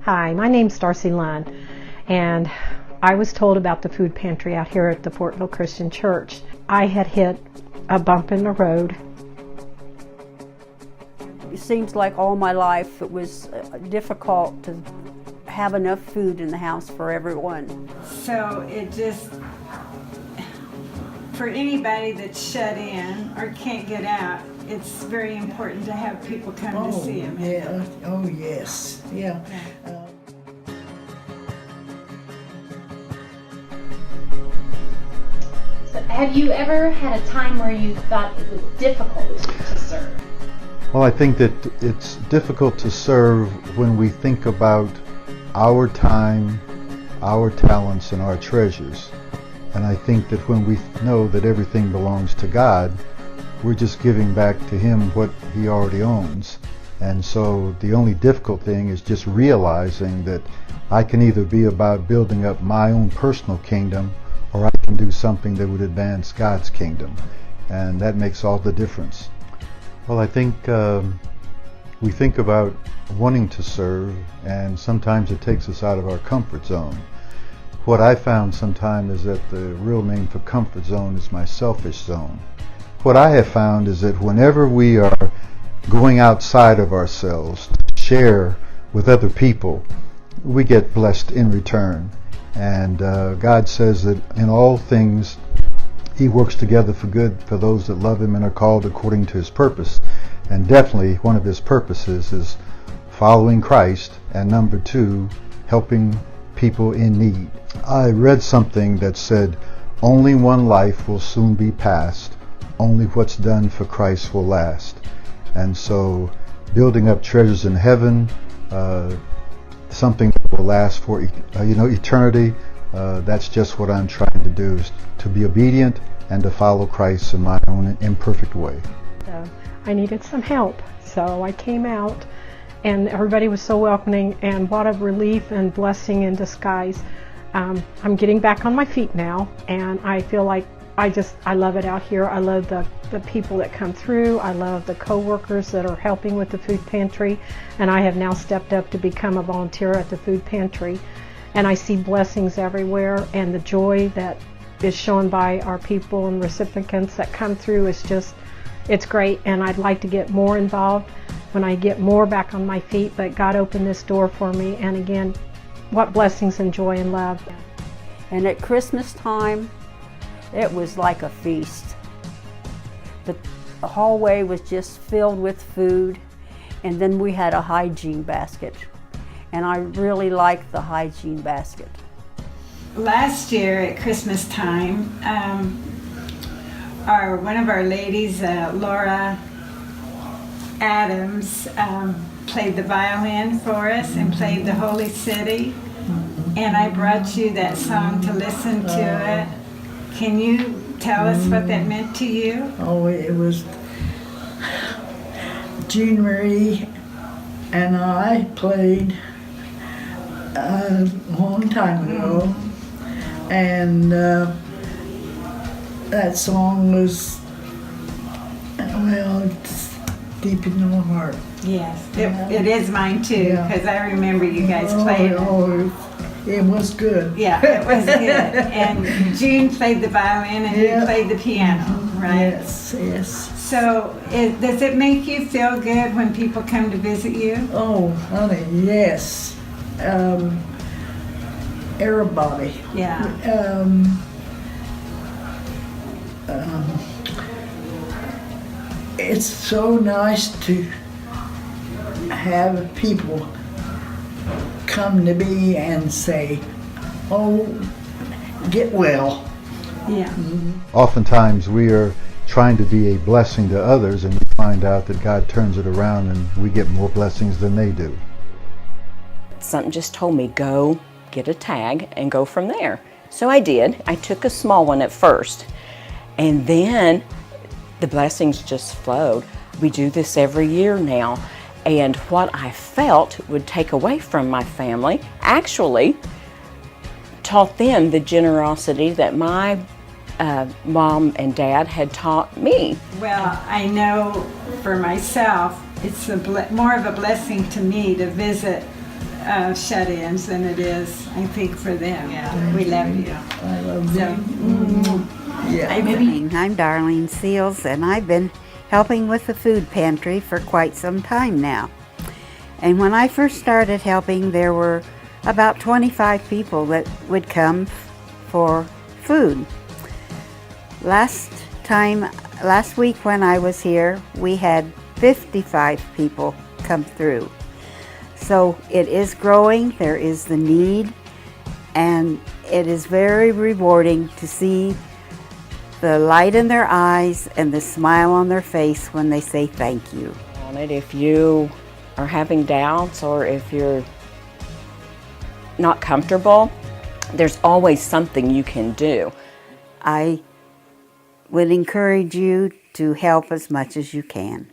Hi, my name's Darcy Lunn, and I was told about the food pantry out here at the Portville Christian Church. I had hit a bump in the road. It seems like all my life it was difficult to have enough food in the house for everyone. So it just, for anybody that's shut in or can't get out, it's very important to have people come to see them. Yeah. Oh, yes. Yeah. So have you ever had a time where you thought it was difficult to serve? Well, I think that it's difficult to serve when we think about our time, our talents, and our treasures. And I think that when we know that everything belongs to God, we're just giving back to Him what He already owns. And so the only difficult thing is just realizing that I can either be about building up my own personal kingdom, or I can do something that would advance God's kingdom. And that makes all the difference. Well, I think we think about wanting to serve, and sometimes it takes us out of our comfort zone. What I found sometimes is that the real name for comfort zone is my selfish zone. What I have found is that whenever we are going outside of ourselves to share with other people, we get blessed in return. And God says that in all things He works together for good for those that love Him and are called according to His purpose. And definitely one of His purposes is following Christ, and number 2, helping people in need. I read something that said, only one life will soon be passed. Only what's done for Christ will last. And so building up treasures in heaven, something that will last for eternity, that's just what I'm trying to do, is to be obedient and to follow Christ in my own imperfect way. I needed some help, so I came out, and everybody was so welcoming, and what a relief and blessing in disguise. I'm getting back on my feet now, and I feel like I love it out here. I love the people that come through. I love the co-workers that are helping with the food pantry, and I have now stepped up to become a volunteer at the food pantry. And I see blessings everywhere, and the joy that is shown by our people and recipients that come through is just, it's great. And I'd like to get more involved when I get more back on my feet, but God opened this door for me, and again, what blessings and joy and love. And at Christmas time, it was like a feast. The hallway was just filled with food, and then we had a hygiene basket. And I really liked the hygiene basket. Last year at Christmas time, one of our ladies, Laura Adams, played the violin for us and played the Holy City. And I brought you that song to listen to it. Can you tell us what that meant to you? Oh, it was Jean Marie and I played a long time ago, and that song was, well, it's deep in my heart. Yes, it is mine too, because I remember you guys played it. It was good. Yeah, it was good. And Jean played the violin and you played the piano, right? Yes, yes. So does it make you feel good when people come to visit you? Oh, honey, yes. Everybody. Yeah. It's so nice to have people come to me and say, oh, get well. Yeah. Oftentimes we are trying to be a blessing to others, and we find out that God turns it around and we get more blessings than they do. Something just told me, go get a tag and go from there. So I did. I took a small one at first, and then the blessings just flowed. We do this every year now, and what I felt would take away from my family actually taught them the generosity that my Mom and Dad had taught me. Well, I know for myself, it's more of a blessing to me to visit shut-ins than it is, I think, for them. Yeah. We love you. I love So, you. Yeah. I'm Darlene Seals, and I've been helping with the food pantry for quite some time now. And when I first started helping, there were about 25 people that would come for food. Last week when I was here, we had 55 people come through. So it is growing, there is the need, and it is very rewarding to see the light in their eyes and the smile on their face when they say thank you. If you are having doubts or if you're not comfortable, there's always something you can do. I would encourage you to help as much as you can.